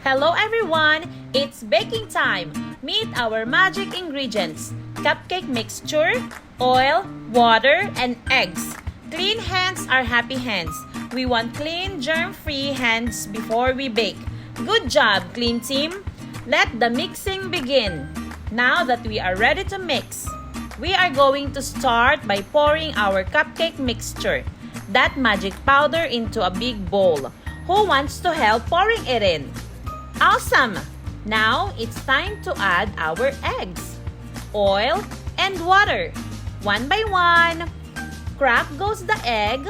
Hello everyone! It's baking time! Meet our magic ingredients: cupcake mixture, oil, water, and eggs. Clean hands are happy hands. We want clean, germ-free hands before we bake. Good job, clean team! Let the mixing begin. Now that we are ready to mix, we are going to start by pouring our cupcake mixture, that magic powder, into a big bowl. Who wants to help pouring it in? Awesome! Now it's time to add our eggs, oil, and water. One by one. Crack goes the egg,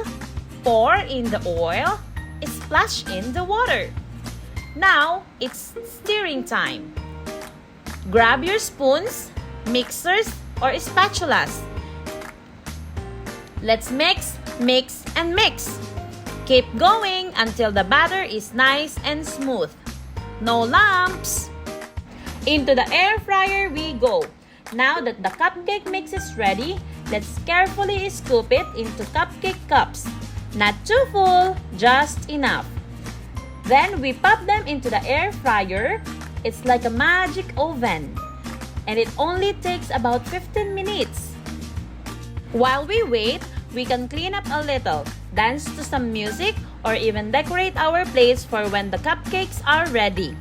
pour in the oil, splash in the water. Now it's stirring time. Grab your spoons, mixers, or spatulas. Let's mix, mix, and mix. Keep going until the batter is nice and smooth. No lumps. Into the air fryer we go. Now that the cupcake mix is ready, let's carefully scoop it into cupcake cups. Not too full, just enough. Then we pop them into the air fryer. It's like a magic oven, and it only takes about 15 minutes. While we wait, we can clean up a little, dance to some music, or even decorate our plates for when the cupcakes are ready.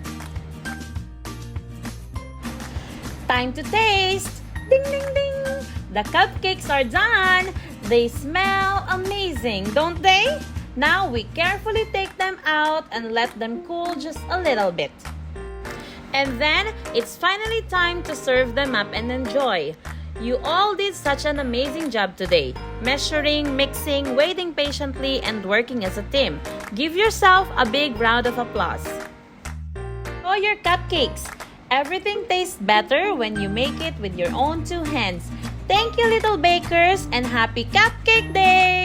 Time to taste! Ding ding ding! The cupcakes are done! They smell amazing, don't they? Now we carefully take them out and let them cool just a little bit. And then, it's finally time to serve them up and enjoy. You all did such an amazing job today. Measuring, mixing, waiting patiently, and working as a team. Give yourself a big round of applause. Enjoy your cupcakes. Everything tastes better when you make it with your own two hands. Thank you, little bakers, and happy Cupcake Day!